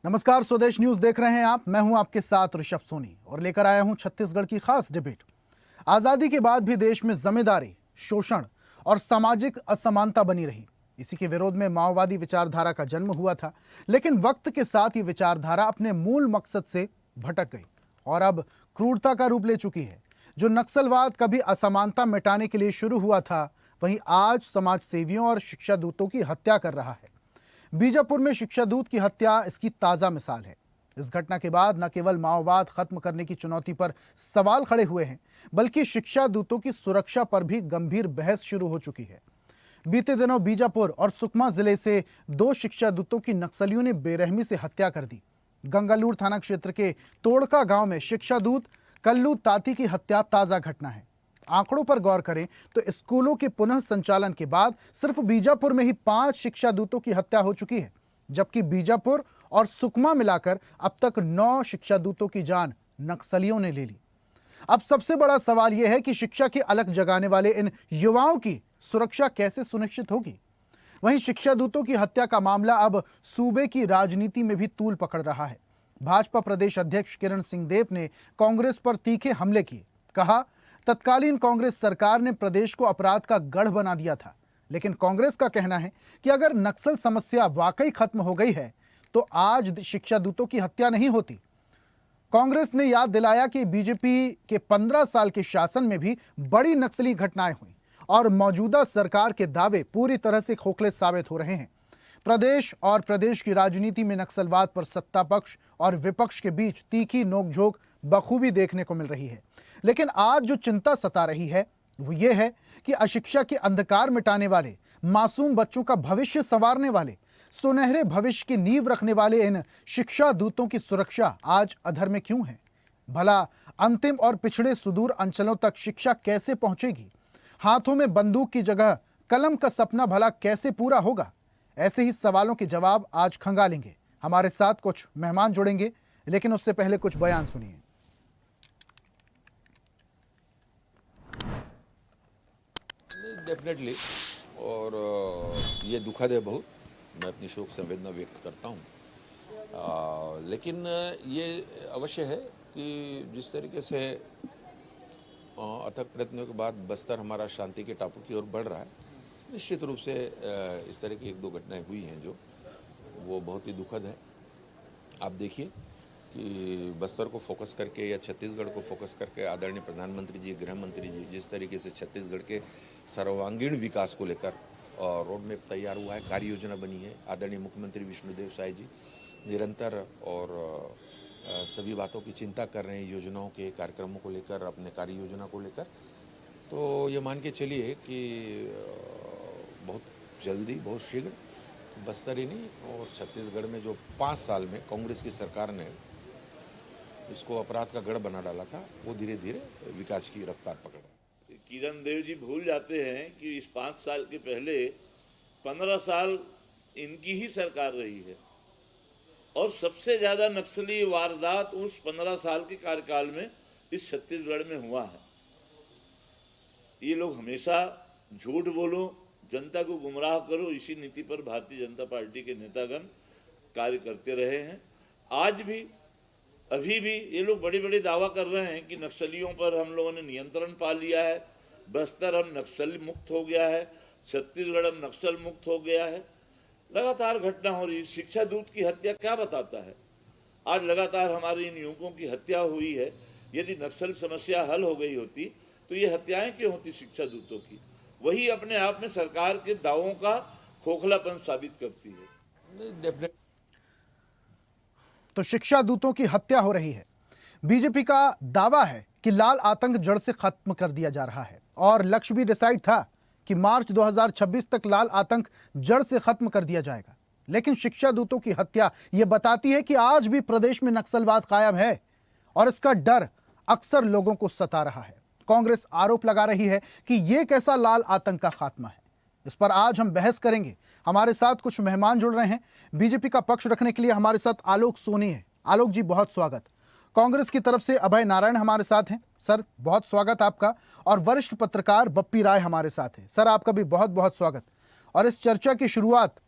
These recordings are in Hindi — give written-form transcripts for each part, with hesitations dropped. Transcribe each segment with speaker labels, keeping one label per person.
Speaker 1: नमस्कार, स्वदेश न्यूज देख रहे हैं आप। मैं हूं आपके साथ ऋषभ सोनी और लेकर आया हूं छत्तीसगढ़ की खास डिबेट। आजादी के बाद भी देश में जमींदारी, शोषण और सामाजिक असमानता बनी रही। इसी के विरोध में माओवादी विचारधारा का जन्म हुआ था, लेकिन वक्त के साथ ये विचारधारा अपने मूल मकसद से भटक गई और अब क्रूरता का रूप ले चुकी है। जो नक्सलवाद कभी असमानता मिटाने के लिए शुरू हुआ था, वहीं आज समाज सेवियों और शिक्षा दूतों की हत्या कर रहा है। बीजापुर में शिक्षा दूत की हत्या इसकी ताजा मिसाल है। इस घटना के बाद न केवल माओवाद खत्म करने की चुनौती पर सवाल खड़े हुए हैं, बल्कि शिक्षा दूतों की सुरक्षा पर भी गंभीर बहस शुरू हो चुकी है। बीते दिनों बीजापुर और सुकमा जिले से 2 शिक्षा दूतों की नक्सलियों ने बेरहमी से हत्या कर दी। गंगालूर थाना क्षेत्र के तोड़का गांव में शिक्षा दूत कल्लू ताती की हत्या ताजा घटना है। आंकड़ों पर गौर करें तो स्कूलों के पुनः संचालन के बाद सिर्फ बीजापुर में ही 5 शिक्षा दूतों की हत्या हो चुकी है, जबकि बीजापुर और सुकमा मिलाकर अब तक 9 शिक्षा दूतों की जान नक्सलियों ने ले ली। अब सबसे बड़ा सवाल यह है कि शिक्षा की अलख जगाने वाले इन युवाओं की सुरक्षा कैसे सुनिश्चित होगी। वहीं शिक्षा दूतों की हत्या का मामला अब सूबे की राजनीति में भी तूल पकड़ रहा है। भाजपा प्रदेश अध्यक्ष किरण सिंहदेव ने कांग्रेस पर तीखे हमले किए। कहा, तत्कालीन कांग्रेस सरकार ने प्रदेश को अपराध का गढ़ बना दिया था, लेकिन कांग्रेस का कहना है कि अगर नक्सल समस्या वाकई खत्म हो गई है तो आज शिक्षा दूतों की हत्या नहीं होती। कांग्रेस ने याद दिलाया कि बीजेपी के 15 साल के शासन में भी बड़ी नक्सली घटनाएं हुई और मौजूदा सरकार के दावे पूरी तरह से खोखले साबित हो रहे हैं। प्रदेश और प्रदेश की राजनीति में नक्सलवाद पर सत्ता पक्ष और विपक्ष के बीच तीखी नोकझोंक बखूबी देखने को मिल रही है। लेकिन आज जो चिंता सता रही है वो ये है कि अशिक्षा के अंधकार मिटाने वाले, मासूम बच्चों का भविष्य संवारने वाले, सुनहरे भविष्य की नींव रखने वाले इन शिक्षा दूतों की सुरक्षा आज अधर में क्यों है। भला अंतिम और पिछड़े सुदूर अंचलों तक शिक्षा कैसे पहुंचेगी। हाथों में बंदूक की जगह कलम का सपना भला कैसे पूरा होगा। ऐसे ही सवालों के जवाब आज खंगालेंगे। हमारे साथ कुछ मेहमान जुड़ेंगे, लेकिन उससे पहले कुछ बयान सुनिए।
Speaker 2: डेफिनेटली, और ये दुखद है बहुत। मैं अपनी शोक संवेदना व्यक्त करता हूँ, लेकिन ये अवश्य है कि जिस तरीके से अथक प्रयत्नों के बाद बस्तर हमारा शांति के टापू की ओर बढ़ रहा है, निश्चित रूप से इस तरह की 1-2 घटनाएं हुई हैं जो वो बहुत ही दुखद है। आप देखिए कि बस्तर को फोकस करके या छत्तीसगढ़ को फोकस करके आदरणीय प्रधानमंत्री जी, गृह मंत्री जी जिस तरीके से छत्तीसगढ़ के सर्वांगीण विकास को लेकर रोड मैप तैयार हुआ है, कार्य योजना बनी है। आदरणीय मुख्यमंत्री विष्णुदेव साय जी निरंतर और सभी बातों की चिंता कर रहे हैं, योजनाओं के कार्यक्रमों को लेकर, अपने कार्य योजना को लेकर। तो ये मान के चलिए कि बहुत जल्दी, बहुत शीघ्र बस्तर ही नहीं और छत्तीसगढ़ में जो 5 साल में कांग्रेस की सरकार ने इसको अपराध का गढ़ बना डाला था, वो धीरे धीरे विकास की रफ्तार पकड़ रहा है।
Speaker 3: किरण देव जी भूल जाते हैं कि इस 5 साल के पहले 15 साल इनकी ही सरकार रही है और सबसे ज्यादा नक्सली वारदात उस 15 साल के कार्यकाल में इस छत्तीसगढ़ में हुआ है। ये लोग हमेशा झूठ बोलो, जनता को गुमराह करो, इसी नीति पर भारतीय जनता पार्टी के नेतागण कार्य करते रहे हैं। आज भी, अभी भी ये लोग बड़े बड़े दावा कर रहे हैं कि नक्सलियों पर हम लोगों ने नियंत्रण पा लिया है, बस्तर अब नक्सल मुक्त हो गया है, छत्तीसगढ़ अब नक्सल मुक्त हो गया है। लगातार घटना हो रही। शिक्षा दूत की हत्या क्या बताता है? आज लगातार हमारे इन युवकों की हत्या हुई है। यदि नक्सल समस्या हल हो गई होती तो ये हत्याएं क्यों होती शिक्षा दूतों की? वही अपने आप में सरकार के दावों का खोखलापन साबित करती है।
Speaker 1: तो शिक्षा दूतों की हत्या हो रही है। बीजेपी का दावा है कि लाल आतंक जड़ से खत्म कर दिया जा रहा है और लक्ष्य भी डिसाइड था कि मार्च 2026 तक लाल आतंक जड़ से खत्म कर दिया जाएगा। लेकिन शिक्षा दूतों की हत्या यह बताती है कि आज भी प्रदेश में नक्सलवाद कायम है और इसका डर अक्सर लोगों को सता रहा है। कांग्रेस आरोप लगा रही है कि यह कैसा लाल आतंक का खात्मा है। इस पर आज हम बहस करेंगे। हमारे साथ कुछ मेहमान जुड़ रहे हैं। बीजेपी का पक्ष रखने के लिए हमारे साथ आलोक सोनी है। आलोक जी, बहुत स्वागत। कांग्रेस की तरफ से अभय नारायण हमारे साथ हैं। सर, बहुत स्वागत आपका। और वरिष्ठ पत्रकार बप्पी राय हमारे साथ हैं। सर, आपका भी बहुत बहुत स्वागत। और इस चर्चा की शुरुआत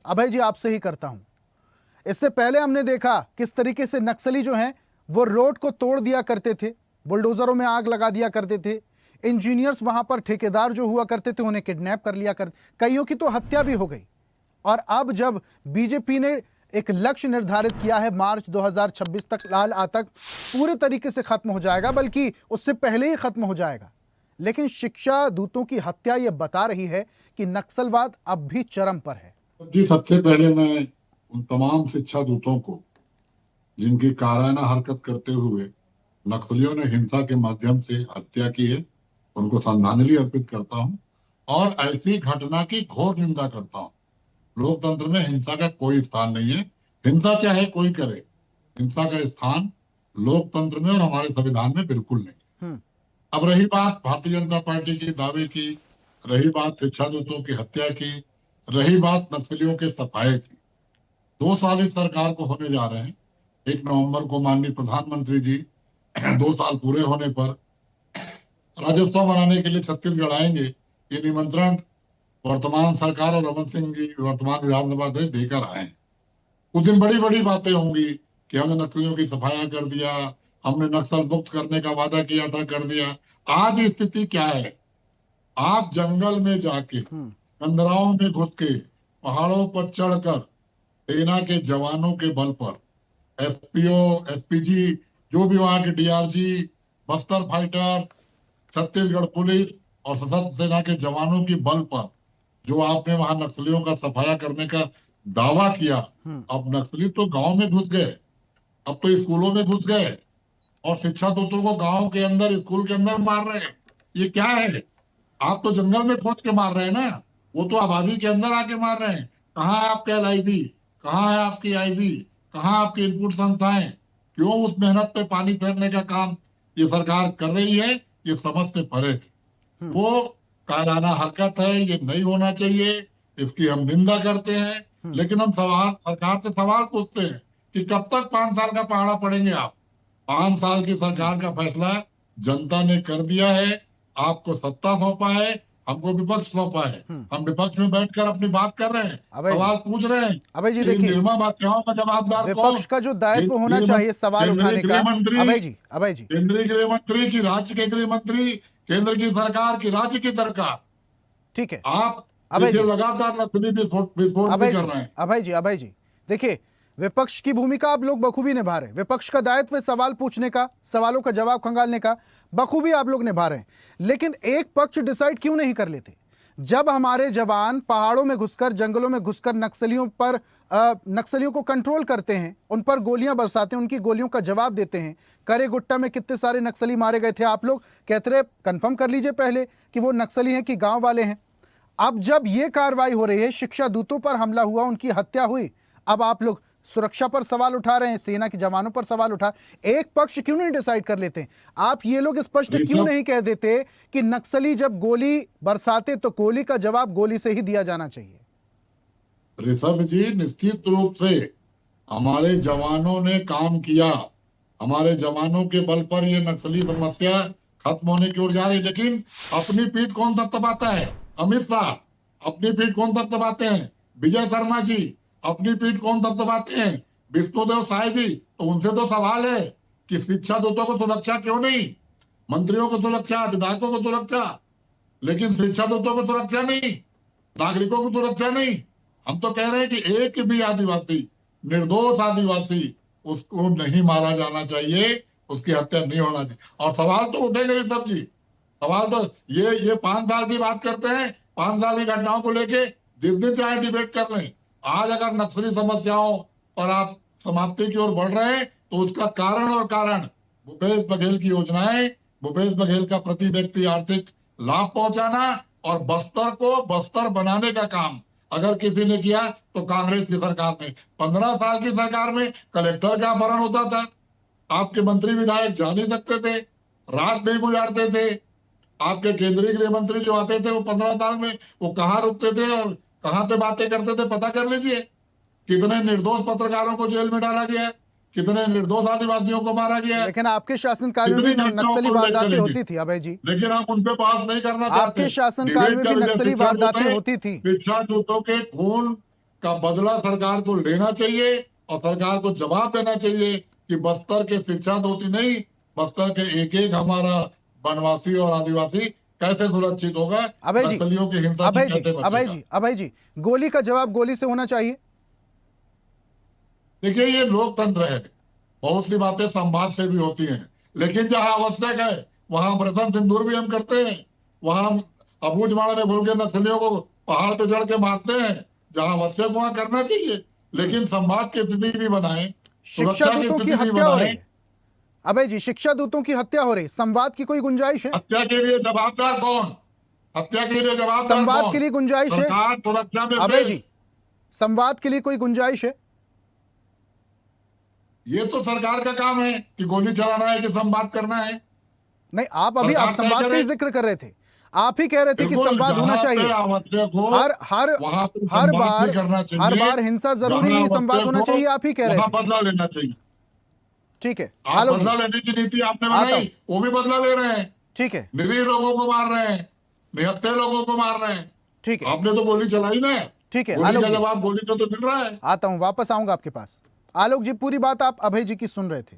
Speaker 1: अभय जी आपसे ही करता हूं। इससे पहले हमने देखा किस तरीके से नक्सली जो हैं वो रोड को तोड़ दिया करते थे, बुलडोजरों में आग लगा दिया करते थे, इंजीनियर्स वहां पर ठेकेदार जो हुआ करते थे उन्हें किडनैप कर लिया करते, कईयों की तो हत्या भी हो गई। और अब जब बीजेपी ने एक लक्ष्य निर्धारित किया है मार्च 2026 तक लाल आतंक पूरे तरीके से खत्म हो जाएगा, बल्कि उससे पहले ही खत्म हो जाएगा, लेकिन शिक्षा दूतों की हत्या यह बता रही है कि नक्सलवाद अब भी चरम पर है।
Speaker 4: जी, सबसे पहले मैं उन तमाम शिक्षा दूतों को जिनकी कायराना हरकत करते हुए नक्सलियों ने हिंसा के माध्यम से हत्या की है, उनको श्रद्धांजलि अर्पित करता हूं और ऐसी घटना की घोर निंदा करता हूं। लोकतंत्र में हिंसा का कोई स्थान नहीं है। हिंसा चाहे कोई करे, हिंसा का स्थान लोकतंत्र में और हमारे संविधान में बिल्कुल नहीं। अब रही बात भारतीय जनता पार्टी की दावे की, रही बात शिक्षा दूतों की हत्या की, रही बात नक्सलियों के सफाए की, 2 साल इस सरकार को होने जा रहे हैं। 1 नवंबर को माननीय प्रधानमंत्री जी 2 साल पूरे होने पर राज्योत्सव मनाने के लिए छत्तीसगढ़ आएंगे, ये निमंत्रण वर्तमान सरकार और रमन सिंह जी वर्तमान विधानसभा से देकर आए। उस दिन बड़ी बड़ी बातें होंगी कि हमने नक्सलियों की सफाया कर दिया, हमने नक्सल मुक्त करने का वादा किया था, कर दिया। आज स्थिति क्या है? आप जंगल में जाके, कंदराओं में घुस के, पहाड़ों पर चढ़कर सेना के जवानों के बल पर, एसपीओ, एसपीजी, जो भी वहां के DRG, Bastar fighter, Chhattisgarh police और सशस्त्र सेना के जवानों की बल पर जो आपने वहां नक्सलियों का सफाया करने का दावा किया, अब नक्सली तो गांव में घुस गए, अब तो स्कूलों में घुस गए और शिक्षा दूतों को गांव के अंदर, स्कूल के अंदर मार रहे हैं। ये क्या है? आप तो जंगल में खोज के मार रहे हैं ना, वो तो आबादी के अंदर आके मार रहे हैं। कहाँ है आपका LIB, कहाँ है आपकी IB, कहाँ आपकी इनपुट संस्थाएं? क्यों उस मेहनत पे पानी फेरने का काम ये सरकार कर रही है? ये समझ से परे है। वो कायराना हरकत है, ये नहीं होना चाहिए, इसकी हम निंदा करते हैं। लेकिन हम सरकार से सवाल पूछते हैं कि कब तक 5 साल का पहाड़ा पड़ेंगे आप? 5 साल की सरकार का फैसला जनता ने कर दिया है, आपको सत्ता सौंपा है, हमको विपक्ष सौंपा है। हम विपक्ष में बैठकर अपनी बात कर रहे हैं, सवाल पूछ रहे हैं।
Speaker 1: अभय जी देखिए,
Speaker 4: निर्मम बादशाहों का जवाबदार
Speaker 1: विपक्ष का जो दायित्व होना चाहिए सवाल उठाने का, अभय जी
Speaker 4: केंद्रीय गृह मंत्री की, राज्य के गृह मंत्री, केंद्र की सरकार की, राज्य की सरकार,
Speaker 1: ठीक है।
Speaker 4: आप
Speaker 1: अभय जी
Speaker 4: लगातार नक्सली विस्फोट भी कर रहे हैं।
Speaker 1: अभय जी देखिए, विपक्ष की भूमिका आप लोग बखूबी निभा रहे हैं। विपक्ष का दायित्व है सवाल पूछने का, सवालों का जवाब खंगालने का, बखूबी आप लोग निभा रहे हैं। लेकिन एक पक्ष डिसाइड क्यों नहीं कर लेते? जब हमारे जवान पहाड़ों में घुसकर, जंगलों में घुसकर नक्सलियों को कंट्रोल करते हैं, उन पर गोलियां बरसाते हैं, उनकी गोलियों का जवाब देते हैं। करे गुट्टा में कितने सारे नक्सली मारे गए थे, आप लोग कहते रहे कंफर्म कर लीजिए पहले कि वो नक्सली हैं कि गांव वाले हैं। अब जब ये कार्रवाई हो रही है, शिक्षा दूतों पर हमला हुआ, उनकी हत्या हुई, अब आप लोग सुरक्षा पर सवाल उठा रहे हैं, सेना के जवानों पर सवाल उठा। एक पक्ष क्यों नहीं डिसाइड कर लेते? आप ये लोग स्पष्ट क्यों नहीं कह देते कि नक्सली जब गोली बरसाते तो गोली का जवाब गोली से ही दिया जाना चाहिए?
Speaker 4: ऋषभ जी, निश्चित रूप से हमारे जवानों ने काम किया, हमारे जवानों के बल पर ये नक्सली समस्या खत्म होने की ओर जा रही है। लेकिन अपनी पीठ कौन थपथपाता है? अमित शाह। अपनी पीठ कौन थपथपाते हैं? विजय शर्मा जी। अपनी पीठ कौन थपथपाते हैं? विष्णुदेव साय जी। तो उनसे तो सवाल है कि शिक्षा दूतों को सुरक्षा क्यों नहीं, मंत्रियों को सुरक्षा, विधायकों को सुरक्षा, लेकिन शिक्षा दूतों को सुरक्षा नहीं, नागरिकों को सुरक्षा नहीं। हम तो कह रहे हैं कि एक भी आदिवासी, निर्दोष आदिवासी, उसको नहीं मारा जाना चाहिए, उसकी हत्या नहीं होना चाहिए। और सवाल तो उठेंगे सब जी, सवाल तो ये 5 साल की बात करते हैं, 5 साल की घटनाओं को लेके जिस दिन चाहे डिबेट कर लें। आज अगर नक्सली समस्याओं पर आप समाप्ति की ओर बढ़ रहे हैं तो उसका कारण भूपेश बघेल की योजनाएं, भूपेश बघेल का प्रति व्यक्ति आर्थिक लाभ पहुंचाना और बस्तर को बस्तर बनाने का काम अगर किसी ने किया तो कांग्रेस की सरकार ने। 15 साल की सरकार में कलेक्टर का अपहरण होता था, आपके मंत्री विधायक जा नहीं सकते थे, रात नहीं गुजारते थे। आपके केंद्रीय गृह मंत्री जो आते थे वो 15 साल में वो कहाँ रुकते थे और कहां से बातें करते थे, पता कर लीजिए। कितने निर्दोष पत्रकारों को जेल में डाला गया है, कितने निर्दोष आदिवासियों को मारा गया है।
Speaker 1: लेकिन आपके शासनकाल में भी नक्सली वारदातें होती थी अभय जी,
Speaker 4: लेकिन आप उन पे पास नहीं करना चाहते।
Speaker 1: आपके शासनकाल में भी नक्सली वारदातें होती थी।
Speaker 4: शिक्षा दूतों के खून का बदला सरकार को लेना चाहिए और सरकार को जवाब देना चाहिए कि बस्तर के शिक्षा दूत ही नहीं, बस्तर के एक एक हमारा वनवासी और आदिवासी कैसे सुरक्षित होगा,
Speaker 1: अभय जी,
Speaker 4: नक्सलियों की हिंसा से कैसे बचेगा।
Speaker 1: अभय जी, गोली का जवाब गोली से होना चाहिए।
Speaker 4: देखिए, ये लोकतंत्र है, बहुत सी बातें संवाद से भी होती हैं, लेकिन जहां आवश्यक है वहां ऑपरेशन सिंदूर भी हम करते हैं, वहां अबूझमाड़ में घुल के नक्सलियों को पहाड़ पे चढ़ के मारते हैं। जहां आवश्यक वहां करना चाहिए, लेकिन संवाद की स्थिति भी बनाए,
Speaker 1: शिक्षा
Speaker 4: सुरक्षा की
Speaker 1: दूतों की
Speaker 4: स्थिति भी
Speaker 1: हत्या हो रही
Speaker 4: बनाए।
Speaker 1: है अभय जी, शिक्षा दूतों की हत्या हो रही, संवाद की कोई गुंजाइश है?
Speaker 4: हत्या के लिए जवाबदार कौन? हत्या के लिए जवाबदार
Speaker 1: संवाद
Speaker 4: कौन?
Speaker 1: के लिए गुंजाइश है
Speaker 4: सरकार सुरक्षा में
Speaker 1: अभय
Speaker 4: से।
Speaker 1: जी, संवाद के लिए कोई गुंजाइश है?
Speaker 4: ये तो सरकार का काम है कि गोली चलाना है कि संवाद करना है।
Speaker 1: नहीं, आप अभी आप
Speaker 4: सरकार तय
Speaker 1: संवाद का ही
Speaker 4: करे।
Speaker 1: जिक्र कर रहे थे, आप ही कह रहे थे कि
Speaker 4: बिल्कुल,
Speaker 1: संवाद होना
Speaker 4: जहां पे
Speaker 1: चाहिए।
Speaker 4: आवश्यक हो
Speaker 1: हर हर
Speaker 4: वहां पे
Speaker 1: हर
Speaker 4: संवाद
Speaker 1: बार
Speaker 4: भी करना चाहिए।
Speaker 1: हर बार हिंसा जरूरी
Speaker 4: जहां
Speaker 1: नहीं, संवाद
Speaker 4: आवश्यक
Speaker 1: होना
Speaker 4: हो,
Speaker 1: चाहिए, आप ही कह रहे
Speaker 4: वहां
Speaker 1: थे।
Speaker 4: बदला लेना चाहिए।
Speaker 1: ठीक है,
Speaker 4: आप
Speaker 1: आलोक
Speaker 4: बदला
Speaker 1: जी,
Speaker 4: लेने की नीति आपने
Speaker 1: आता
Speaker 4: बनाई,
Speaker 1: हूं।
Speaker 4: वो भी बदला ले रहे हैं।
Speaker 1: ठीक है,
Speaker 4: निरीह लोगों को मार रहे हैं, निहत्थे लोगों को मार रहे हैं।
Speaker 1: ठीक है,
Speaker 4: आपने तो गोली चलाई ना,
Speaker 1: ठीक है,
Speaker 4: गोली
Speaker 1: आलोक
Speaker 4: का
Speaker 1: जी,
Speaker 4: जवाब गोली से तो मिल रहा है।
Speaker 1: आता हूं, वापस आऊंगा आपके पास। आलोक जी, पूरी बात आप अभय जी की सुन रहे थे।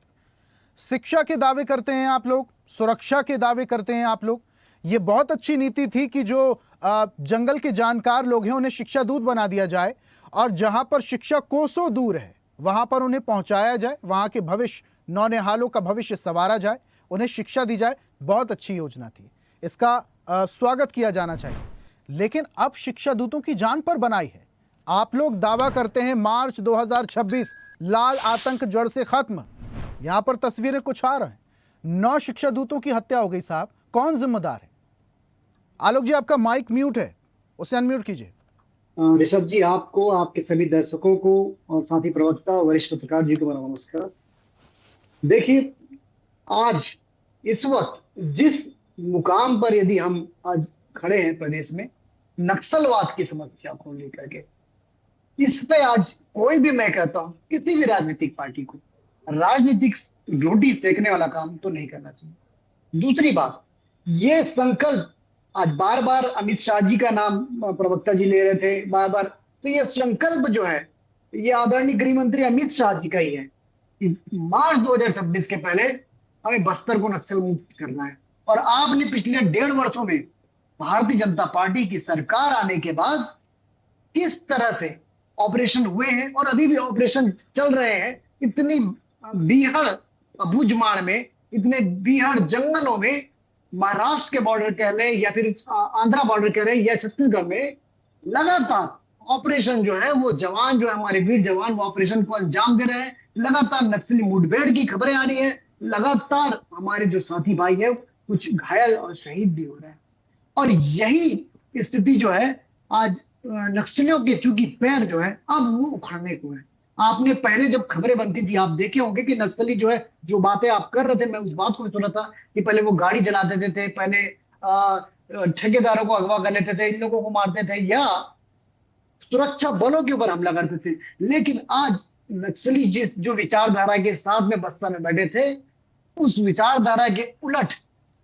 Speaker 1: शिक्षा के दावे करते हैं आप लोग, सुरक्षा के दावे करते हैं आप लोग। ये बहुत अच्छी नीति थी कि जो जंगल के जानकार लोग हैं उन्हें शिक्षा दूत बना दिया जाए, और जहां पर शिक्षा कोसों दूर है वहां पर उन्हें पहुंचाया जाए, वहां के भविष्य, नौनिहालों का भविष्य संवारा जाए, उन्हें शिक्षा दी जाए। बहुत अच्छी योजना थी, इसका स्वागत किया जाना चाहिए। लेकिन अब शिक्षा दूतों की जान पर बनाई है। आप लोग दावा करते हैं मार्च 2026 लाल आतंक जड़ से खत्म। यहां पर तस्वीरें कुछ आ रहे हैं, 9 शिक्षा दूतों की हत्या हो गई। साहब, कौन जिम्मेदार है? आलोक जी, आपका माइक म्यूट है, उसे अनम्यूट कीजिए।
Speaker 5: ऋषभ जी, आपको, आपके सभी दर्शकों को और साथ ही प्रवक्ता वरिष्ठ पत्रकार जी को मेरा नमस्कार। देखिए, आज इस वक्त जिस मुकाम पर यदि हम आज खड़े हैं प्रदेश में नक्सलवाद की समस्या को लेकर के, इस पे आज कोई भी, मैं कहता हूं किसी भी राजनीतिक पार्टी को राजनीतिक रोटी सेकने वाला काम तो नहीं करना चाहिए। दूसरी बात, ये संकल्प आज बार बार अमित शाह जी का नाम प्रवक्ता जी ले रहे थे बार बार, तो ये संकल्प जो है ये आदरणीय गृह मंत्री अमित शाह जी का ही है कि मार्च 2026 के पहले हमें बस्तर को नक्सल मुक्त करना है। और आपने पिछले 1.5 वर्षों में भारतीय जनता पार्टी की सरकार आने के बाद किस तरह से ऑपरेशन हुए हैं और अभी भी ऑपरेशन चल रहे हैं, इतनी बीहड़ अबूझमाड़ में, इतने बीहड़ जंगलों में, महाराष्ट्र के बॉर्डर कह लें या फिर आंध्रा बॉर्डर कह लें या छत्तीसगढ़ में, लगातार ऑपरेशन जो है वो जवान जो है हमारे वीर जवान वो ऑपरेशन को अंजाम दे रहे हैं। लगातार नक्सली मुठभेड़ की खबरें आ रही है, लगातार हमारे जो साथी भाई है कुछ घायल और शहीद भी हो रहे हैं। और यही स्थिति जो है आज नक्सलियों के चूंकि पैर जो है अब वो उखड़ने को है। आपने पहले जब खबरें बनती थी आप देखे होंगे कि नक्सली जो है, जो बातें आप कर रहे थे, मैं उस बात को भी सुना था कि पहले वो गाड़ी जला देते थे, पहले ठेकेदारों को अगवा कर लेते थे, इन लोगों को मारते थे या सुरक्षा बलों के ऊपर हमला करते थे। लेकिन आज नक्सली जिस जो विचारधारा के साथ में बस्ता में बैठे थे, उस विचारधारा के उलट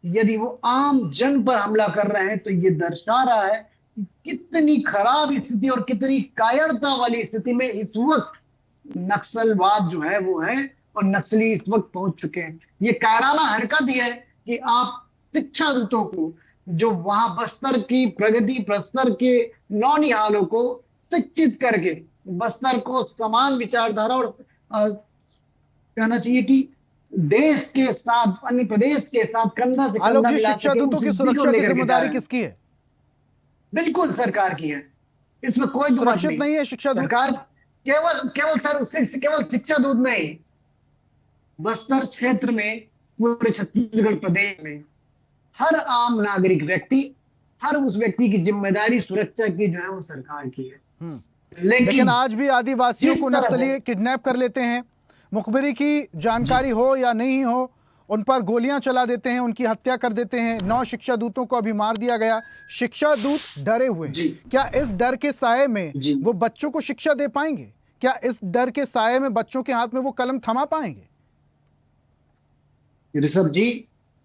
Speaker 5: यदि वो आम जन पर हमला कर रहे हैं, तो ये दर्शा रहा है कि कितनी खराब स्थिति और कितनी कायरता वाली स्थिति में इस वक्त नक्सलवाद जो है वो है और नक्सली इस वक्त पहुंच चुके हैं। ये कायराना हरकत ही है कि आप शिक्षा दूतों को जो वहां बस्तर की प्रगति, बस्तर के नौनिहालों को शिक्षित करके बस्तर को समान विचारधारा और कहना चाहिए कि देश के साथ, अन्य प्रदेश के साथ कंधा से
Speaker 1: आलोक
Speaker 5: कंधा
Speaker 1: जी,
Speaker 5: मिला
Speaker 1: शिक्षा
Speaker 5: सके,
Speaker 1: दूतों
Speaker 5: उस
Speaker 1: की
Speaker 5: स्थिति को
Speaker 1: सुरक्षा की
Speaker 5: लेकर के जा
Speaker 1: जिम्मेदारी
Speaker 5: रहे हैं।
Speaker 1: किसकी है?
Speaker 5: बिल्कुल सरकार की है, इसमें कोई दुमत
Speaker 1: सुरक्षित नहीं है शिक्षा दूत?
Speaker 5: सरकार केवल शिक्षा दूत नहीं, बस्तर क्षेत्र में, पूरे छत्तीसगढ़ प्रदेश में हर आम नागरिक व्यक्ति, हर उस व्यक्ति की जिम्मेदारी सुरक्षा की जो है वो सरकार की है।
Speaker 1: लेकिन आज भी आदिवासियों
Speaker 5: जिस
Speaker 1: को
Speaker 5: तरह
Speaker 1: नक्सली किडनैप कर लेते हैं, मुखबिरी की जानकारी हो या नहीं हो, उन पर गोलियां चला देते हैं, उनकी हत्या कर देते हैं। 9 शिक्षा दूतों को अभी मार दिया गया। शिक्षा दूत डरे हुए हैं। क्या इस डर के साये में वो बच्चों को शिक्षा दे पाएंगे? क्या इस डर के साये में बच्चों के हाथ में वो कलम थमा पाएंगे?
Speaker 5: ऋषभ जी,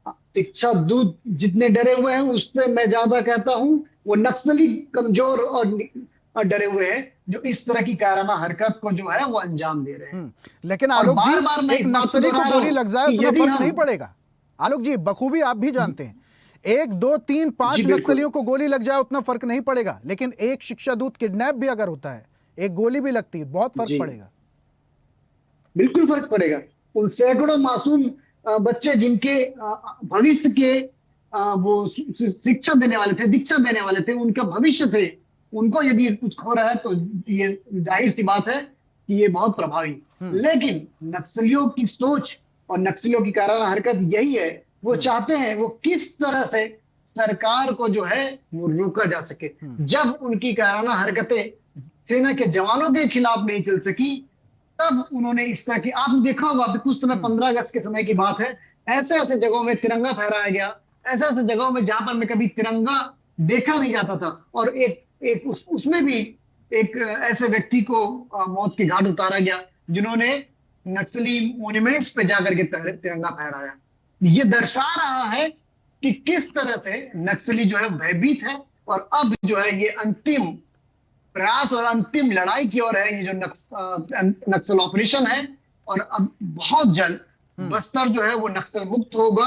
Speaker 5: शिक्षा दूत जितने डरे हुए हैं उससे मैं ज्यादा कहता हूं वो नक्सली कमजोर और डरे हुए हैं जो इस तरह की कायराना हरकत को जो है वो अंजाम दे रहे हैं।
Speaker 1: लेकिन
Speaker 5: और
Speaker 1: आलोक
Speaker 5: बार-बार
Speaker 1: जी,
Speaker 5: मैं
Speaker 1: एक
Speaker 5: इस बात को
Speaker 1: नक्सली को
Speaker 5: दोहरा रहा
Speaker 1: गोली
Speaker 5: हूं
Speaker 1: लग जाए
Speaker 5: कि
Speaker 1: उतना
Speaker 5: यदि
Speaker 1: फर्क
Speaker 5: हम
Speaker 1: नहीं पड़ेगा। आलोक जी, बखूबी आप भी जानते हैं, 1, 2, 3, 5
Speaker 5: जी बिल्कुल
Speaker 1: नक्सलियों को गोली लग जाए उतना फर्क नहीं पड़ेगा, लेकिन एक शिक्षा दूत किडनैप भी अगर होता है, एक गोली भी लगती है, बहुत फर्क
Speaker 5: जी
Speaker 1: पड़ेगा।
Speaker 5: बिल्कुल फर्क पड़ेगा। उन सैकड़ों मासूम बच्चे जिनके भविष्य के वो शिक्षा देने वाले थे, दीक्षा देने वाले थे, उनका भविष्य थे, उनको यदि कुछ हो रहा है तो ये जाहिर सी बात है कि ये बहुत प्रभावी। लेकिन नक्सलियों की सोच और नक्सलियों की कायराना हरकत यही है, वो चाहते हैं वो किस तरह से सरकार को जो है वो रोका जा सके। जब उनकी कायराना हरकतें सेना के जवानों के खिलाफ नहीं चल सकी, तब उन्होंने इस तरह की, आपने देखा होगा अभी कुछ समय 15 अगस्त के समय की बात है, ऐसे ऐसे जगहों में तिरंगा फहराया गया, ऐसे ऐसे जगहों में जहां पर मैं कभी तिरंगा देखा नहीं जाता था, और एक उसमें भी एक ऐसे व्यक्ति को मौत के घाट उतारा गया जिन्होंने नक्सली मॉन्यूमेंट्स पे जाकर के तिरंगा फहराया। ये दर्शा रहा है कि किस तरह से नक्सली जो है भयभीत है, और अब जो है ये अंतिम प्रयास और अंतिम लड़ाई की ओर है ये जो नक्सल ऑपरेशन है। और अब बहुत जल्द बस्तर जो है वो नक्सल मुक्त होगा।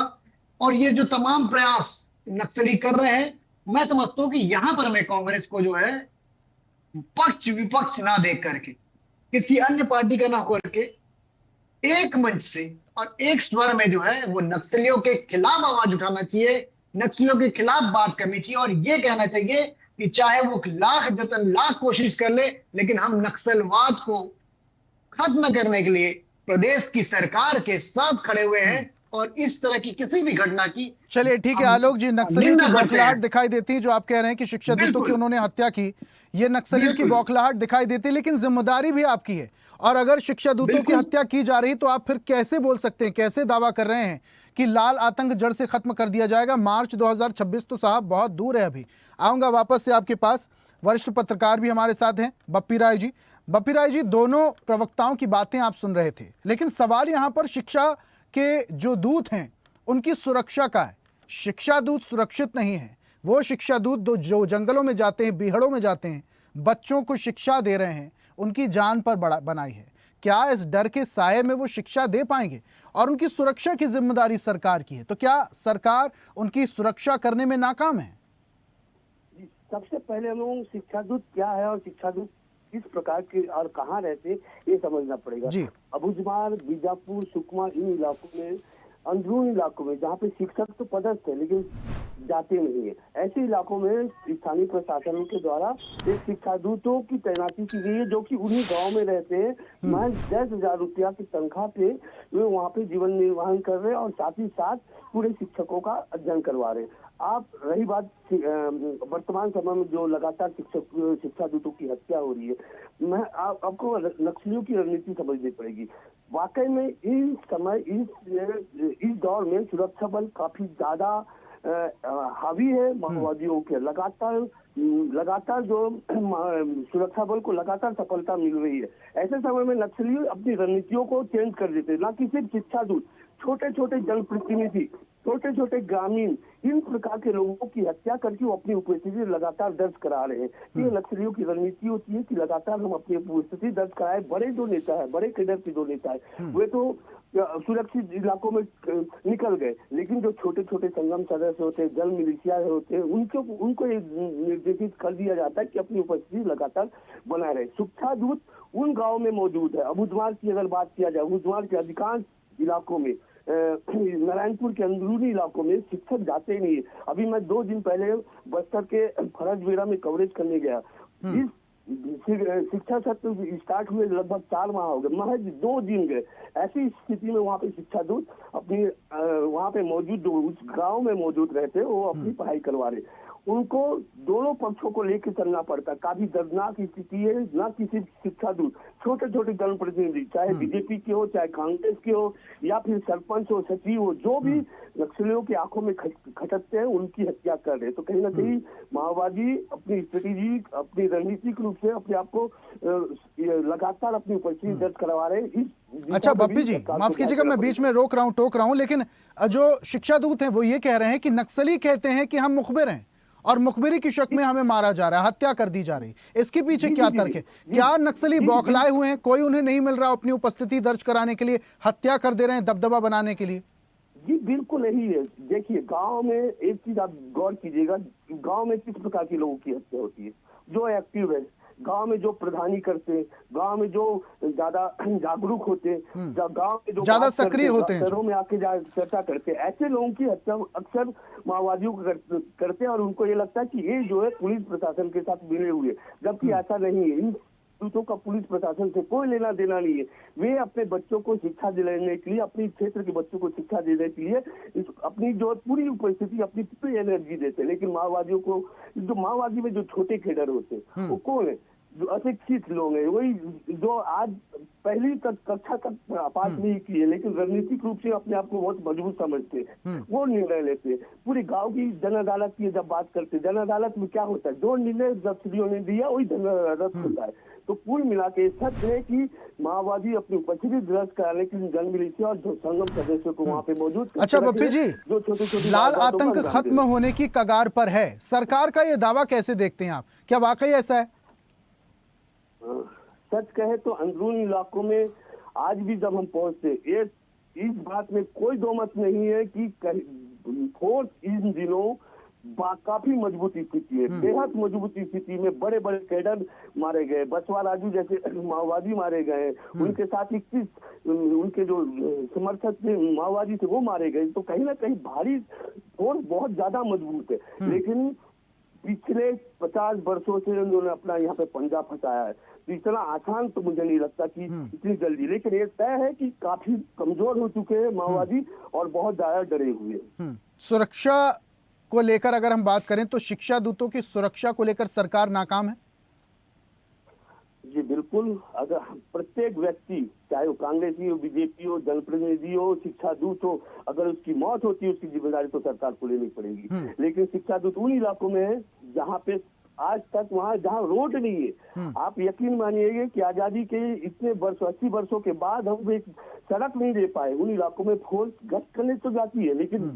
Speaker 5: और ये जो तमाम प्रयास नक्सली कर रहे हैं, मैं समझता हूं कि यहां पर मैं कांग्रेस को जो है पक्ष विपक्ष ना देख करके, किसी अन्य पार्टी का ना होकर के, एक मंच से और एक स्वर में जो है वो नक्सलियों के खिलाफ आवाज उठाना चाहिए, नक्सलियों के खिलाफ बात करनी चाहिए, और ये कहना चाहिए कि चाहे वो लाख जतन लाख कोशिश कर ले, लेकिन हम नक्सलवाद को खत्म करने के लिए प्रदेश की सरकार के साथ खड़े हुए हैं, और इस तरह की किसी भी घटना की,
Speaker 1: चलिए ठीक है आलोक जी, नक्सलियों की बौखलाहट दिखाई देती है, जो आप कह रहे हैं कि शिक्षा दूतों की उन्होंने हत्या की, ये नक्सलियों की बौखलाहट दिखाई देती है, लेकिन जिम्मेदारी भी आपकी है। और अगर शिक्षा दूतों की हत्या की जा रही तो आप फिर कैसे बोल सकते हैं, कैसे दावा कर रहे हैं कि लाल आतंक जड़ से खत्म कर दिया जाएगा? मार्च 2026 तो साहब बहुत दूर है। अभी आऊंगा वापस से आपके पास। वरिष्ठ पत्रकार भी हमारे साथ हैं, बप्पी राय जी। बप्पी राय जी, दोनों प्रवक्ताओं की बातें आप सुन रहे थे, लेकिन सवाल यहां पर शिक्षा के जो दूत हैं उनकी सुरक्षा का है। शिक्षा दूत सुरक्षित नहीं है। वो शिक्षा दूत जो जंगलों में जाते हैं, बीहड़ों में जाते हैं, बच्चों को शिक्षा दे रहे हैं, उनकी जान पर बनाई है। क्या इस डर के साये में वो शिक्षा दे पाएंगे? और उनकी सुरक्षा की जिम्मेदारी सरकार की है, तो क्या सरकार उनकी सुरक्षा करने में नाकाम है?
Speaker 6: सबसे पहले हम लोगों को शिक्षा दूत क्या है और शिक्षा दूत किस प्रकार के और कहाँ रहते, ये समझना पड़ेगा। अबुझमाड़, बीजापुर, सुकमा, इन इलाकों में, अंदरूनी इलाकों में जहाँ पे शिक्षक तो पदस्थ है लेकिन जाते नहीं है, ऐसे इलाकों में स्थानीय प्रशासन के द्वारा एक शिक्षा दूतों की तैनाती की गई है, जो कि उन्हीं गांव में रहते हैं। महज 10,000 रुपया की तनख्वाह पे वे वहाँ पे जीवन निर्वाहन कर रहे हैं और साथ ही साथ पूरे शिक्षकों का अध्ययन करवा रहे हैं। आप रही बात वर्तमान समय में जो लगातार शिक्षा दूतों की हत्या हो रही है, मैं आपको नक्सलियों की रणनीति समझनी पड़ेगी। वाकई में इस समय इस दौर में सुरक्षा बल काफी ज्यादा हावी है माओवादियों के। लगातार जो सुरक्षा बल को लगातार सफलता मिल रही है। ऐसे समय में नक्सली अपनी रणनीतियों को चेंज कर देते हैं। न कि सिर्फ शिक्षा दूत, छोटे छोटे जनप्रतिनिधि, छोटे छोटे ग्रामीण, इन प्रकार के लोगों की हत्या करके वो अपनी उपस्थिति लगातार दर्ज करा रहे हैं। ये नक्सलियों की रणनीति होती है कि लगातार हम अपनी उपस्थिति दर्ज कराए। बड़े जो नेता है, बड़े कैडर के जो नेता है, वे तो सुरक्षित इलाकों में निकल गए, लेकिन जो छोटे छोटे संगम सदस्य होते हैं, जल मिलिशिया होते हैं, उनको निर्देशित कर दिया जाता है कि अपनी उपस्थिति लगातार बनाए रहे। शिक्षा दूत उन गाँव में मौजूद है। अबुझमाड़ की अगर बात किया जाए, अबुझमाड़ के अधिकांश इलाकों में, नारायणपुर के अंदरूनी इलाकों में शिक्षक जाते ही नहीं है। अभी मैं 2 दिन पहले बस्तर के फरजबेड़ा में कवरेज करने गया। इस शिक्षा सत्र स्टार्ट हुए लगभग 4 माह हो गए, महज 2 दिन गए। ऐसी स्थिति में वहाँ पे शिक्षा दूत अपनी वहाँ पे मौजूद उस गांव में मौजूद रहते, वो अपनी पढ़ाई करवा रहे। उनको दोनों पक्षों को लेकर चलना पड़ता। काफी दर्दनाक स्थिति है। न किसी शिक्षा दूत, छोटे छोटे जनप्रतिनिधि, चाहे बीजेपी के हो, चाहे कांग्रेस के हो, या फिर सरपंच हो, सचिव हो, जो भी नक्सलियों की आंखों में खटकते हैं, उनकी हत्या कर रहे। तो कहीं ना कहीं माओवादी अपनी स्ट्रेटेजी, अपनी रणनीतिक रूप से अपने आप को लगातार अपनी उपस्थिति दर्ज करवा रहे हैं।
Speaker 1: अच्छा बप्पी जी, माफ कीजिएगा मैं बीच में टोक रहा हूं, लेकिन जो शिक्षा दूत हैं वो ये कह रहे हैं कि नक्सली कहते हैं कि हम मुखबिर हैं और मुखबिरी की शक में हमें मारा जा रहा है, हत्या कर दी जा रही है। इसके पीछे क्या तर्क है? क्या नक्सली बौखलाए हुए हैं, कोई उन्हें नहीं मिल रहा अपनी उपस्थिति दर्ज कराने के लिए, हत्या कर दे रहे हैं दबदबा बनाने के लिए?
Speaker 6: जी बिल्कुल यही है। देखिए गांव में एक चीज आप गौर कीजिएगा, गांव में किस प्रकार के लोगों की हत्या होती है। जो एक्टिव है गांव में, जो प्रधानी करते हैं गांव में, जो ज्यादा जागरूक होते हैं, गांव में जो
Speaker 1: ज्यादा सक्रिय होते हैं,
Speaker 6: शहरों में आके चर्चा करते हैं, ऐसे लोगों की हत्या अक्सर माओवादियों को करते हैं। और उनको ये लगता है कि ये जो है पुलिस प्रशासन के साथ मिले हुए, जबकि ऐसा नहीं है। इन दूतों का पुलिस प्रशासन से कोई लेना देना नहीं है। वे अपने बच्चों को शिक्षा दिलाने के लिए, अपनी क्षेत्र के बच्चों को शिक्षा देने के लिए अपनी जो पूरी उपस्थिति, अपनी पूरी एनर्जी देते हैं। लेकिन माओवादियों को, जो माओवादी में जो छोटे खेडर होते हैं वो कौन है? जो अशिक्षित लोग हैं, वही जो आज पहली कक्षा तक पास नहीं की है लेकिन रणनीतिक रूप से अपने आप को बहुत मजबूत समझते हैं, वो निर्णय लेते हैं। पूरी गांव की जन अदालत की जब बात करते हैं, जन अदालत में क्या होता है? जो निर्णय नक्सलियों ने दिया वही जन अदालत होता है। तो कुल मिला के सच है कि माओवादी अपनी उपस्थिति दर्ज कराने के लिए जन मिलिशिया और जो संगम सदस्यों को वहाँ पे मौजूद।
Speaker 1: अच्छा बप्पी जी,
Speaker 6: जो छोटे
Speaker 1: लाल आतंक खत्म होने की कगार पर है, सरकार का ये दावा कैसे देखते हैं आप? क्या वाकई ऐसा है?
Speaker 6: सच कहे तो अंदरूनी इलाकों में आज भी जब हम पहुंचते, इस बात में कोई दो मत नहीं है कि फोर्स इन दिनों काफी मजबूत स्थिति है, बेहद मजबूत स्थिति में। बड़े बड़े कैडर मारे गए, बसवा राजू जैसे माओवादी मारे गए, उनके साथ 21 उनके जो समर्थक थे माओवादी थे वो मारे गए। तो कहीं ना कहीं भारी फोर्स बहुत ज्यादा मजबूत है। लेकिन पिछले 50 वर्षों से उन्होंने अपना यहाँ पे पंजा फंसाया है, तो इतना आसान तो मुझे नहीं लगता कि इतनी जल्दी। लेकिन ये तय है कि काफी कमजोर हो चुके हैं माओवादी और बहुत ज्यादा डरे हुए हैं।
Speaker 1: सुरक्षा को लेकर अगर हम बात करें तो शिक्षा दूतों की सुरक्षा को लेकर सरकार नाकाम है?
Speaker 6: जी बिल्कुल। अगर प्रत्येक व्यक्ति, चाहे वो कांग्रेसी हो, बीजेपी हो, जनप्रतिनिधि हो, शिक्षा दूत हो, अगर उसकी मौत होती है उसकी जिम्मेदारी तो सरकार को लेनी पड़ेगी। लेकिन शिक्षा दूत उन इलाकों में है जहाँ पे आज तक वहाँ जहाँ रोड नहीं है। आप यकीन मानिएगा कि आजादी के इतने वर्ष, 80 वर्षों के बाद हम एक सड़क नहीं दे पाए। उन इलाकों में फोर्स गश्त करने तो जाती है, लेकिन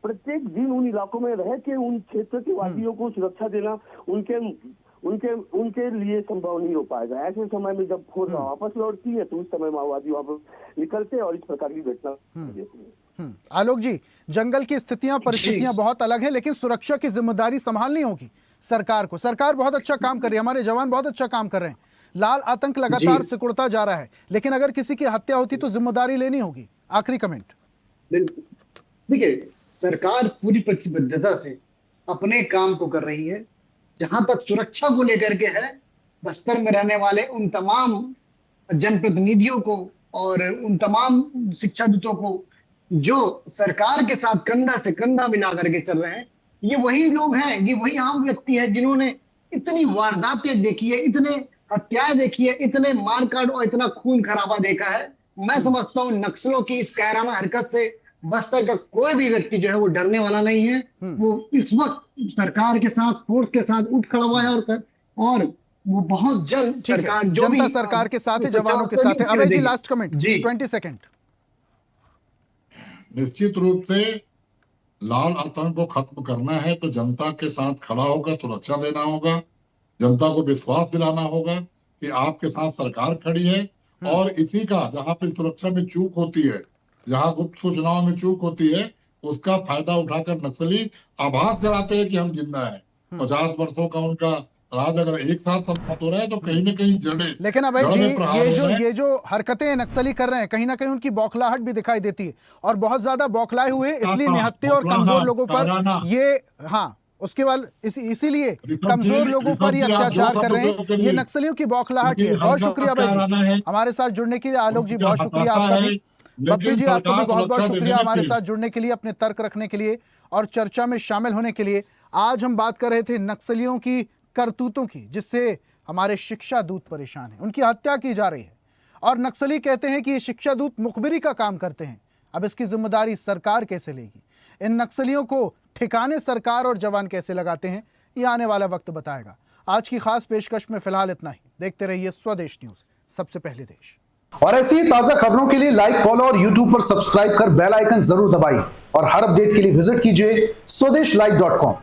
Speaker 6: प्रत्येक दिन उन इलाकों में रह के उन क्षेत्र के वासियों को सुरक्षा देना उनके लिए संभव नहीं हो पाएगा। ऐसे समय में जब फोर्स वापस लौटती है तो उस समय माओवादी वापस निकलते हैं और इस प्रकार की घटना देती है।
Speaker 1: आलोक जी, जंगल की स्थितियां, परिस्थितियां बहुत अलग है, लेकिन सुरक्षा की जिम्मेदारी संभालनी होगी सरकार को। सरकार बहुत अच्छा काम कर रही है, हमारे जवान बहुत अच्छा काम कर रहे हैं। लाल आतंक लगातार सिकुड़ता जा रहा है, लेकिन अगर किसी की हत्या होती तो जिम्मेदारी लेनी होगी। आखिरी कमेंट।
Speaker 5: देखिए, सरकार पूरी प्रतिबद्धता से अपने काम को कर रही है। जहां तक सुरक्षा को लेकर के है, बस्तर में रहने वाले उन तमाम जनप्रतिनिधियों को और उन तमाम शिक्षा दूतों को जो सरकार के साथ कंधा से कंधा मिला करके चल रहे हैं, ये वही लोग हैं, ये वही आम व्यक्ति है जिन्होंने इतनी वारदातें देखी है, इतने हत्याएं देखी है, इतने मारकाट और इतना खून खराबा देखा है। मैं समझता हूँ नक्सलों की इस कायराना हरकत से बस्तर का कोई भी व्यक्ति जो है वो डरने वाला नहीं है। वो इस वक्त सरकार के साथ, फोर्स के साथ उठ खड़ा हुआ है और वो बहुत जल्द सरकार जो
Speaker 1: जनता सरकार के साथ है, जवानों के साथ है। अभय जी, लास्ट कमेंट, 20 सेकंड।
Speaker 4: निश्चित रूप से लाल आतंक को खत्म करना है तो जनता के साथ खड़ा होगा, सुरक्षा देना होगा, जनता को विश्वास दिलाना होगा कि आपके साथ सरकार खड़ी है। और इसी का जहां पे सुरक्षा में चूक होती है, जहां गुप्त सूचनाओं में चूक होती है, उसका फायदा उठाकर नक्सली आभास कराते हैं कि हम जिंदा हैं। 50 वर्षों का उनका राज अगर एक साथ समाप्त हो रहा है तो कहीं न कहीं जड़े।
Speaker 1: लेकिन अभय जी, ये जो हरकतें नक्सली कर रहे हैं, कहीं ना कहीं उनकी बौखलाहट भी दिखाई देती है और बहुत ज्यादा बौखलाए हुए, इसलिए निहत्थे और कमजोर लोगों पर ये, उसके बाद इसीलिए कमजोर लोगों पर ये अत्याचार कर रहे हैं। ये नक्सलियों की बौखलाहट है। बहुत शुक्रिया अभय जी हमारे साथ जुड़ने के लिए। आलोक जी, बहुत शुक्रिया आपका भी। बप्पी जी, आपको भी बहुत बहुत शुक्रिया हमारे साथ जुड़ने के लिए, अपने तर्क रखने के लिए और चर्चा में शामिल होने के लिए। आज हम बात कर रहे थे नक्सलियों की करतूतों की, जिससे हमारे शिक्षा दूत परेशान हैं, उनकी हत्या की जा रही है और नक्सली कहते हैं कि ये शिक्षा दूत मुखबिरी का काम करते हैं। अब इसकी जिम्मेदारी सरकार कैसे लेगी? इन नक्सलियों को ठिकाने सरकार और जवान कैसे लगाते हैं, ये आने वाला वक्त बताएगा। आज की खास पेशकश में फिलहाल इतना ही। देखते रहिए स्वदेश न्यूज, सबसे पहले देश।
Speaker 7: और ऐसी ही ताजा खबरों के लिए लाइक, फॉलो और यूट्यूब पर सब्सक्राइब कर बेल आइकन जरूर दबाइए और हर अपडेट के लिए विजिट कीजिए swedeshlive.com।